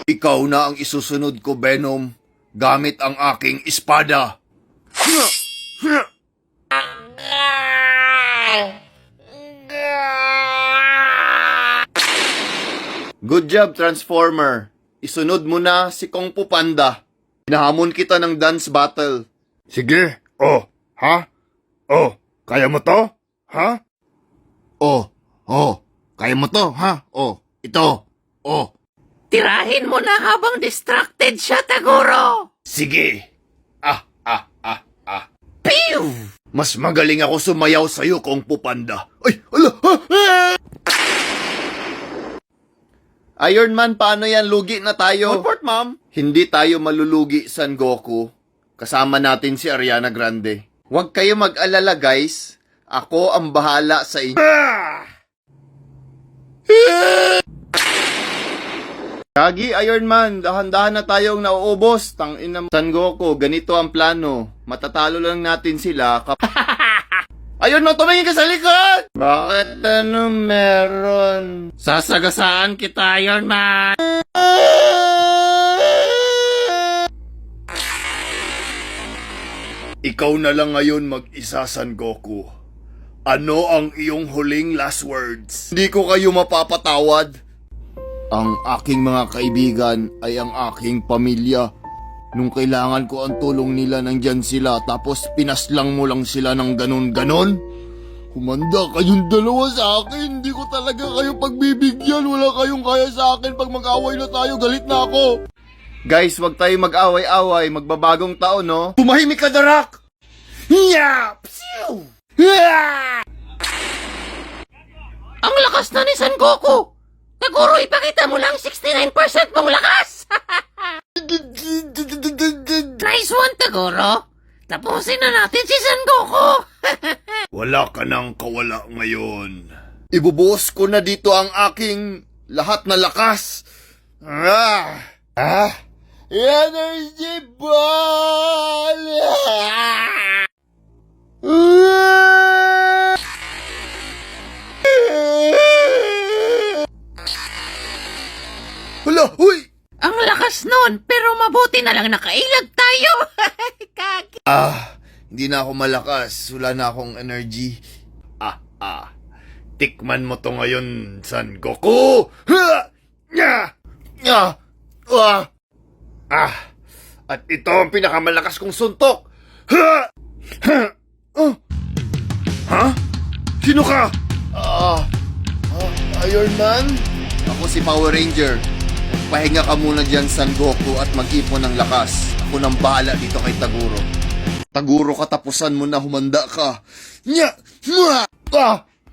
Ikaw na ang isusunod ko, Venom, gamit ang aking espada. Good job, Transformer. Isunod mo na si Kung Fu Panda. Hinahamon kita ng dance battle. Sige. Oh, ha? Oh, kaya mo to? Ha? Oh, kaya mo to, ha? Oh, ito. Oh. Tirahin mo na habang distracted siya, Taguro! Sige. Pew! Mas magaling ako sumayaw sa'yo, Kung Fu Panda. Ay, ala! Iron Man, paano yan? Lugi na tayo. Report, ma'am. Hindi tayo malulugi, Son Goku. Kasama natin si Ariana Grande. Huwag kayo mag-alala, guys. Ako ang bahala sa inyo. Kagi, Iron Man, dahan-dahan na tayong nauubos. Tangina mo. Son Goku, ganito ang plano. Matatalo lang natin sila Ayun mo, tumingin ka sa likod! Bakit ano meron? Sasagasaan kita, Iron Man! Ikaw na lang ngayon mag-isa, Son Goku. Ano ang iyong huling last words? Hindi ko kayo mapapatawad. Ang aking mga kaibigan ay ang aking pamilya. Nung kailangan ko ang tulong nila, nandyan sila, tapos pinaslang mo lang sila ng ganon-ganon? Humanda kayong dalawa sa akin. Hindi ko talaga kayo pagbibigyan. Wala kayong kaya sa akin. Pag mag-away na tayo, galit na ako. Guys, wag tayo mag-away-away. Magbabagong taon, no? Tumahimik ka, Darak! Hiya! Psiu! Hiya! Ang lakas na ni Son Goku! Taguro, ipakita mo lang 69% mong lakas! Nice one, Taguro! Tapusin na natin si Son Goku! Wala ka nang kawala ngayon. Ibubuhos ko na dito ang aking lahat na lakas. Energy ball! Hala, huy! Ang lakas nun, pero mabuti na lang nakailag tayo! Kaki! Hindi na ako malakas. Wala na akong energy. Tikman mo to ngayon, Son Goku! At ito ang pinakamalakas kong suntok! Ha? Sino ka? Iron Man? Ako si Power Ranger. Pahinga ka muna dyan, Son Goku, at mag-ipon ng lakas. Ako nang bahala dito kay Taguro. Taguro, katapusan mo na, humanda ka.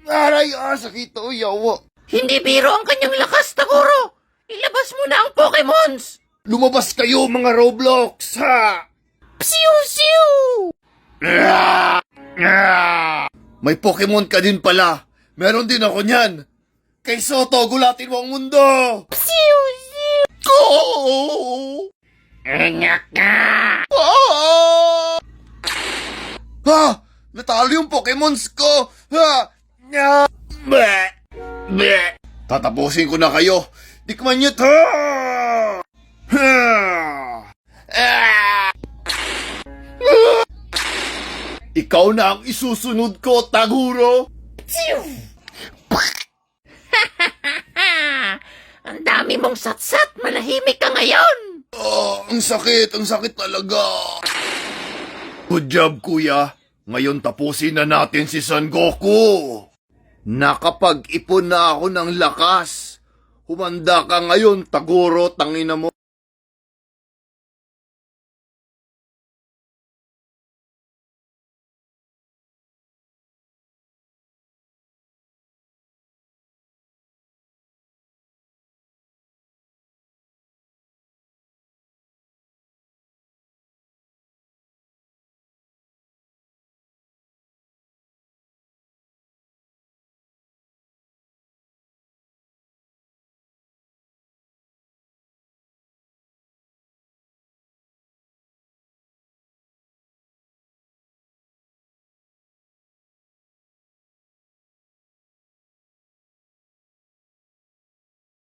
Aray, sakit to, yawa. Hindi biro ang kanyang lakas, Taguro! Ilabas mo na ang Pokemons! Lumabas kayo, mga Roblox, ha? Psiu-siu! May Pokemon ka din pala. Meron din ako niyan. Kay Soto, gulatin mo ang mundo. Psiu-siu! Enyak ka! Natalo yung Pokemons ko. Tatapusin ko na kayo. Tikman niyo to. Ikaw na ang isusunod ko, Taguro. Ang dami mong satsat, manahimik ka ngayon! Ang sakit talaga. Good job, kuya. Ngayon tapusin na natin si Son Goku. Nakapag-ipon na ako ng lakas. Humanda ka ngayon, Taguro, tangina mo.